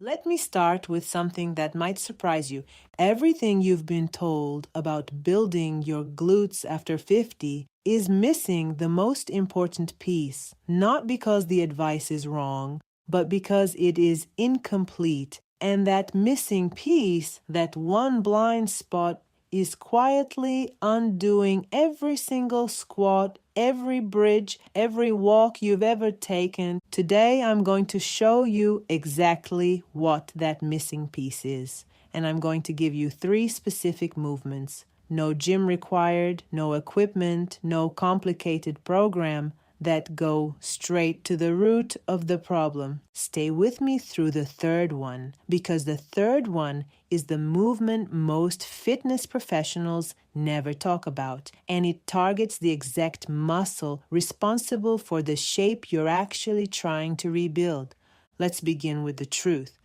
Let me start with something that might surprise you. Everything you've been told about building your glutes after 50 is missing the most important piece, not because the advice is wrong, but because it is incomplete. And that missing piece, that one blind spot, is quietly undoing every single squat, every bridge, every walk you've ever taken. Today, I'm going to show you exactly what that missing piece is. And I'm going to give you 3 specific movements. No gym required, no equipment, no complicated program, that go straight to the root of the problem. Stay with me through the third one, because the third one is the movement most fitness professionals never talk about, and it targets the exact muscle responsible for the shape you're actually trying to rebuild. Let's begin with the truth.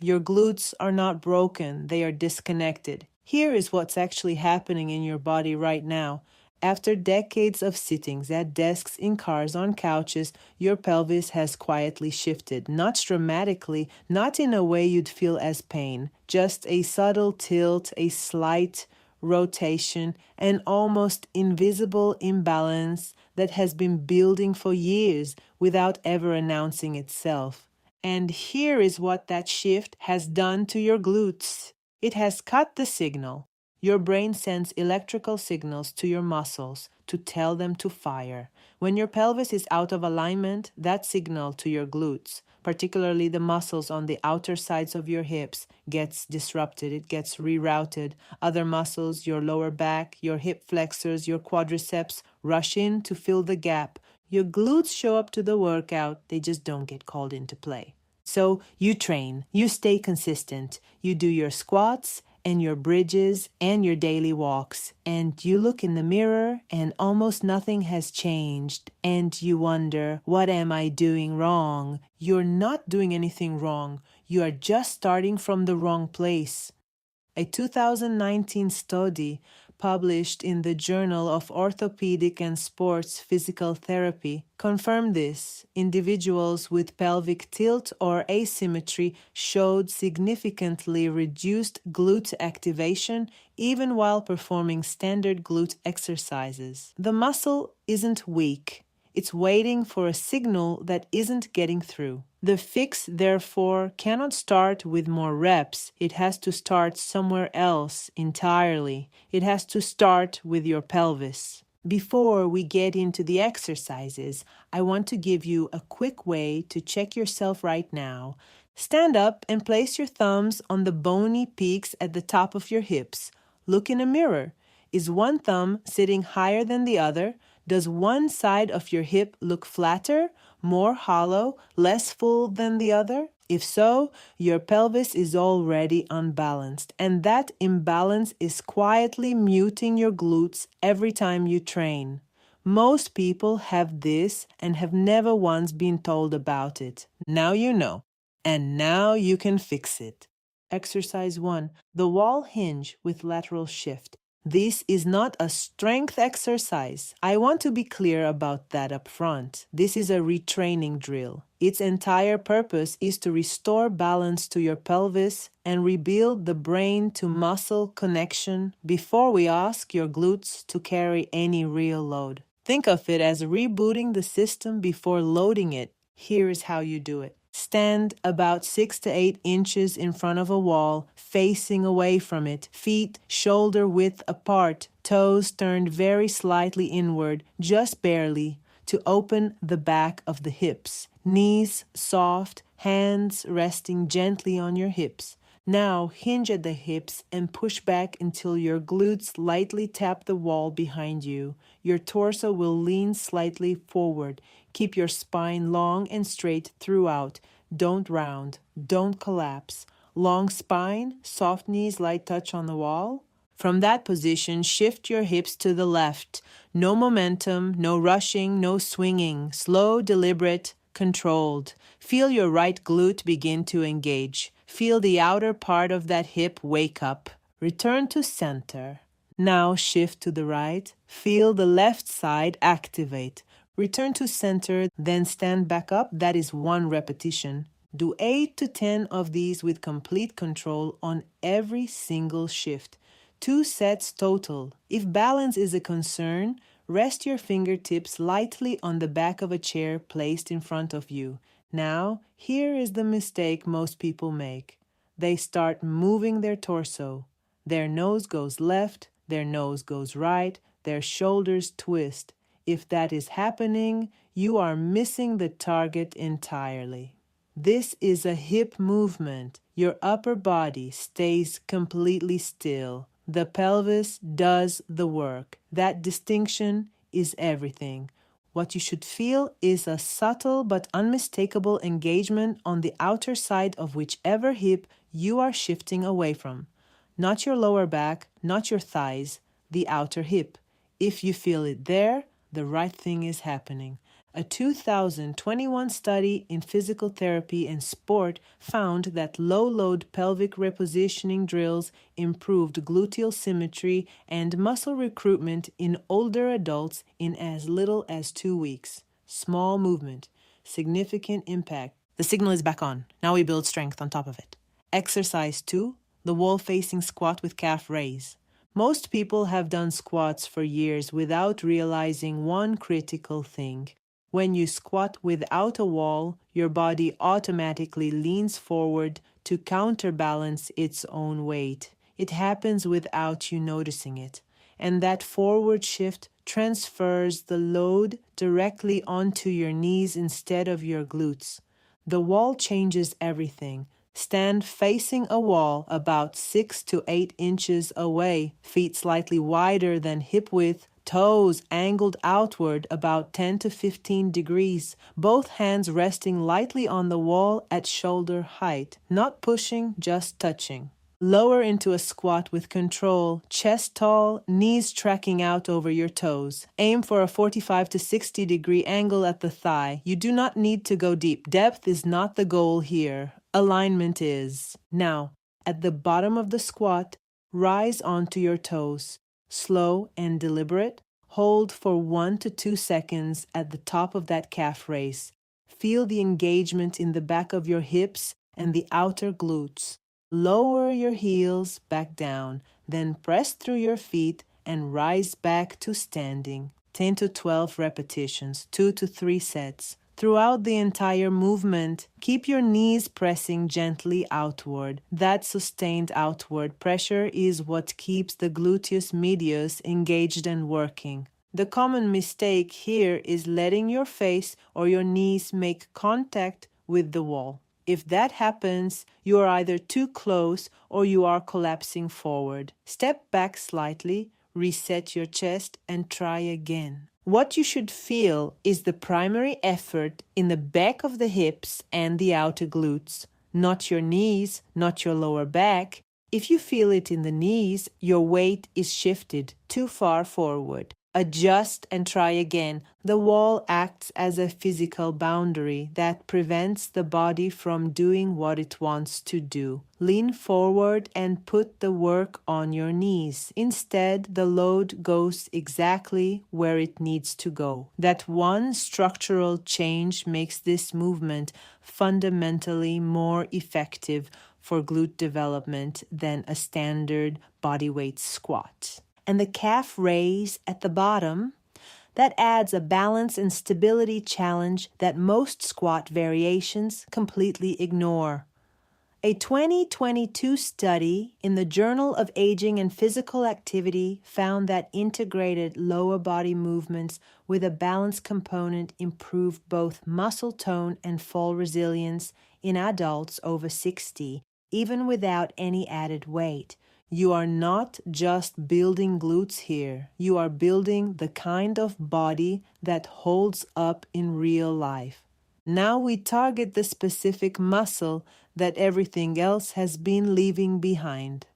Your glutes are not broken, they are disconnected. Here is what's actually happening in your body right now. After decades of sittings at desks, in cars, on couches, your pelvis has quietly shifted. Not dramatically, not in a way you'd feel as pain, just a subtle tilt, a slight rotation, an almost invisible imbalance that has been building for years without ever announcing itself. And here is what that shift has done to your glutes. It has cut the signal. Your brain sends electrical signals to your muscles to tell them to fire. When your pelvis is out of alignment, that signal to your glutes, particularly the muscles on the outer sides of your hips, gets disrupted. It gets rerouted. Other muscles, your lower back, your hip flexors, your quadriceps, rush in to fill the gap. Your glutes show up to the workout, they just don't get called into play. So you train, you stay consistent, you do your squats and your bridges and your daily walks, and you look in the mirror and almost nothing has changed, and you wonder, what am I doing wrong? You're not doing anything wrong. You are just starting from the wrong place. A 2019 study published in the Journal of Orthopedic and Sports Physical Therapy confirmed this. Individuals with pelvic tilt or asymmetry showed significantly reduced glute activation even while performing standard glute exercises. The muscle isn't weak. It's waiting for a signal that isn't getting through. The fix, therefore, cannot start with more reps. It has to start somewhere else entirely. It has to start with your pelvis. Before we get into the exercises, I want to give you a quick way to check yourself right now. Stand up and place your thumbs on the bony peaks at the top of your hips. Look in a mirror. Is one thumb sitting higher than the other? Does one side of your hip look flatter, more hollow, less full than the other? If so, your pelvis is already unbalanced, and that imbalance is quietly muting your glutes every time you train. Most people have this and have never once been told about it. Now you know, and now you can fix it. Exercise 1. The wall hinge with lateral shift. This is not a strength exercise. I want to be clear about that up front. This is a retraining drill. Its entire purpose is to restore balance to your pelvis and rebuild the brain to muscle connection before we ask your glutes to carry any real load. Think of it as rebooting the system before loading it. Here is how you do it. Stand about 6 to 8 inches in front of a wall, facing away from it, feet shoulder width apart, toes turned very slightly inward, just barely, to open the back of the hips. Knees soft, hands resting gently on your hips. Now hinge at the hips and push back until your glutes lightly tap the wall behind you. Your torso will lean slightly forward. Keep your spine long and straight throughout. Don't round. Don't collapse. Long spine, soft knees, light touch on the wall. From that position, shift your hips to the left. No momentum, no rushing, no swinging. Slow, deliberate, controlled. Feel your right glute begin to engage. Feel the outer part of that hip wake up. Return to center. Now shift to the right. Feel the left side activate. Return to center, then stand back up. That is 1 repetition. Do 8 to 10 of these with complete control on every single shift. 2 sets total. If balance is a concern, rest your fingertips lightly on the back of a chair placed in front of you. Now, here is the mistake most people make. They start moving their torso. Their nose goes left, their nose goes right, their shoulders twist. If that is happening, you are missing the target entirely. This is a hip movement. Your upper body stays completely still. The pelvis does the work. That distinction is everything. What you should feel is a subtle but unmistakable engagement on the outer side of whichever hip you are shifting away from. Not your lower back, not your thighs, the outer hip. If you feel it there, the right thing is happening. A 2021 study in physical therapy and sport found that low-load pelvic repositioning drills improved gluteal symmetry and muscle recruitment in older adults in as little as 2 weeks. Small movement, significant impact. The signal is back on. Now we build strength on top of it. Exercise 2, the wall-facing squat with calf raise. Most people have done squats for years without realizing one critical thing. When you squat without a wall, your body automatically leans forward to counterbalance its own weight. It happens without you noticing it. And that forward shift transfers the load directly onto your knees instead of your glutes. The wall changes everything. Stand facing a wall about 6 to 8 inches away, feet slightly wider than hip width, toes angled outward about 10 to 15 degrees, both hands resting lightly on the wall at shoulder height, not pushing, just touching. Lower into a squat with control, chest tall, knees tracking out over your toes. Aim for a 45 to 60 degree angle at the thigh. You do not need to go deep. Depth is not the goal here. Alignment is. Now, at the bottom of the squat, rise onto your toes. Slow and deliberate. Hold for 1 to 2 seconds at the top of that calf raise. Feel the engagement in the back of your hips and the outer glutes. Lower your heels back down, then press through your feet and rise back to standing. 10 to 12 repetitions, 2 to 3 sets. Throughout the entire movement, keep your knees pressing gently outward. That sustained outward pressure is what keeps the gluteus medius engaged and working. The common mistake here is letting your face or your knees make contact with the wall. If that happens, you are either too close or you are collapsing forward. Step back slightly, reset your chest, and try again. What you should feel is the primary effort in the back of the hips and the outer glutes, not your knees, not your lower back. If you feel it in the knees, your weight is shifted too far forward. Adjust and try again. The wall acts as a physical boundary that prevents the body from doing what it wants to do. Lean forward and put the work on your knees. Instead, the load goes exactly where it needs to go. That one structural change makes this movement fundamentally more effective for glute development than a standard bodyweight squat. And the calf raise at the bottom, that adds a balance and stability challenge that most squat variations completely ignore. A 2022 study in the Journal of Aging and Physical Activity found that integrated lower body movements with a balance component improved both muscle tone and fall resilience in adults over 60, even without any added weight. You are not just building glutes here. You are building the kind of body that holds up in real life. Now we target the specific muscle that everything else has been leaving behind.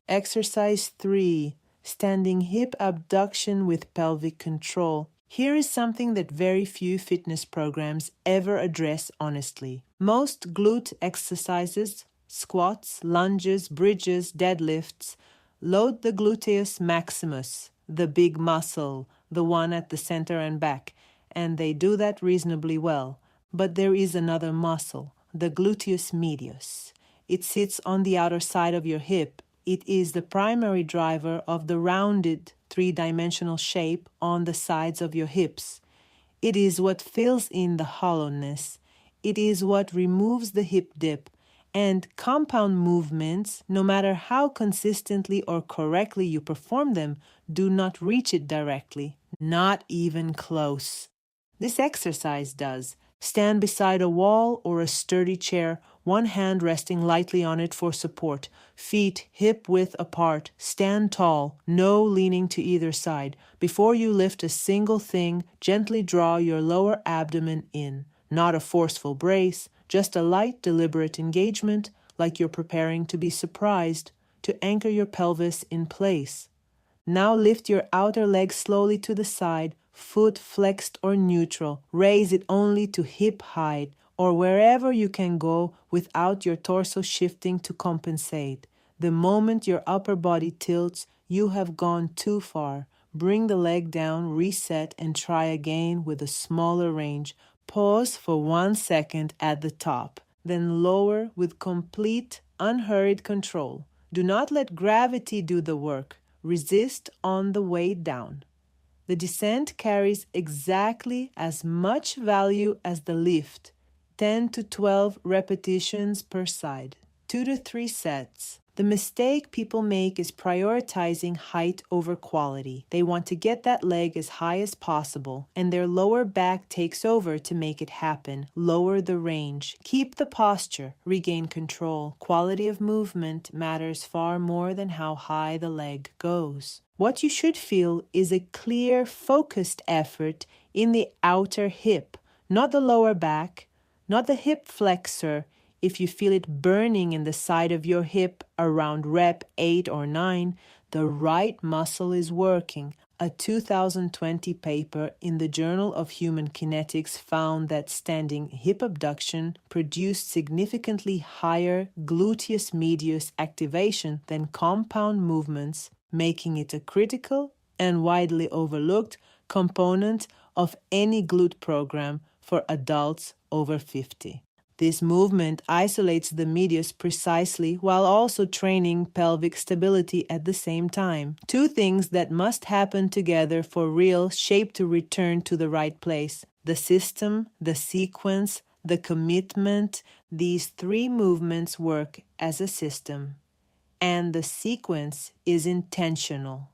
Exercise 3, standing hip abduction with pelvic control. Here is something that very few fitness programs ever address honestly. Most glute exercises, squats, lunges, bridges, deadlifts, load the gluteus maximus, the big muscle, the one at the center and back, and they do that reasonably well. But there is another muscle, the gluteus medius. It sits on the outer side of your hip. It is the primary driver of the rounded three-dimensional shape on the sides of your hips. It is what fills in the hollowness. It is what removes the hip dip. And compound movements, no matter how consistently or correctly you perform them, do not reach it directly, not even close. This exercise does. Stand beside a wall or a sturdy chair, one hand resting lightly on it for support, feet hip-width apart, stand tall, no leaning to either side. Before you lift a single thing, gently draw your lower abdomen in. Not a forceful brace, just a light, deliberate engagement, like you're preparing to be surprised, to anchor your pelvis in place. Now lift your outer leg slowly to the side, foot flexed or neutral. Raise it only to hip height or wherever you can go without your torso shifting to compensate. The moment your upper body tilts, you have gone too far. Bring the leg down, reset, and try again with a smaller range. Pause for 1 second at the top, then lower with complete, unhurried control. Do not let gravity do the work. Resist on the way down. The descent carries exactly as much value as the lift, 10 to 12 repetitions per side, 2 to 3 sets. The mistake people make is prioritizing height over quality. They want to get that leg as high as possible, and their lower back takes over to make it happen. Lower the range. Keep the posture. Regain control. Quality of movement matters far more than how high the leg goes. What you should feel is a clear, focused effort in the outer hip, not the lower back, not the hip flexor. If you feel it burning in the side of your hip around rep 8 or 9, the right muscle is working. A 2020 paper in the Journal of Human Kinetics found that standing hip abduction produced significantly higher gluteus medius activation than compound movements, making it a critical and widely overlooked component of any glute program for adults over 50. This movement isolates the medius precisely while also training pelvic stability at the same time. Two things that must happen together for real shape to return to the right place. The system, the sequence, the commitment. These three movements work as a system. And the sequence is intentional.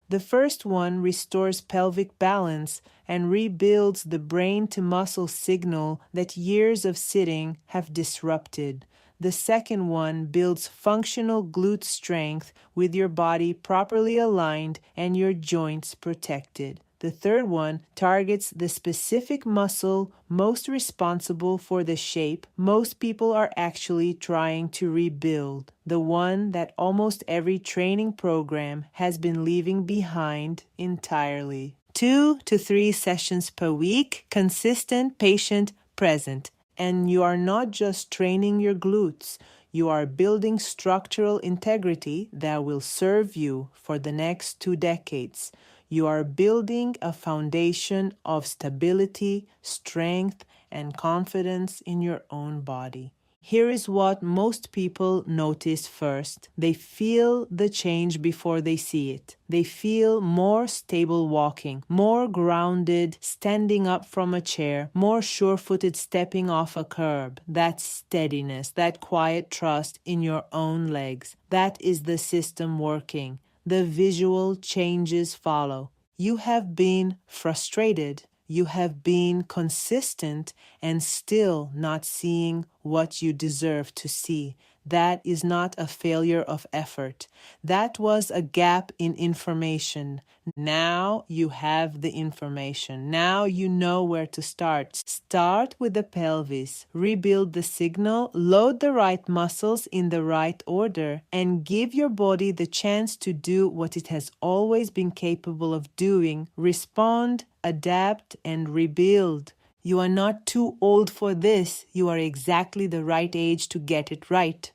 The first one restores pelvic balance and rebuilds the brain-to-muscle signal that years of sitting have disrupted. The second one builds functional glute strength with your body properly aligned and your joints protected. The third one targets the specific muscle most responsible for the shape most people are actually trying to rebuild, the one that almost every training program has been leaving behind entirely. 2 to 3 sessions per week, consistent, patient, present. And you are not just training your glutes, you are building structural integrity that will serve you for the next 2 decades. You are building a foundation of stability, strength, and confidence in your own body. Here is what most people notice first. They feel the change before they see it. They feel more stable walking, more grounded standing up from a chair, more sure-footed stepping off a curb. That steadiness, that quiet trust in your own legs. That is the system working. The visual changes follow. You have been frustrated. You have been consistent and still not seeing what you deserve to see. That is not a failure of effort. That was a gap in information. Now you have the information. Now you know where to start. Start with the pelvis. Rebuild the signal. Load the right muscles in the right order and give your body the chance to do what it has always been capable of doing. Respond, adapt, and rebuild. You are not too old for this. You are exactly the right age to get it right.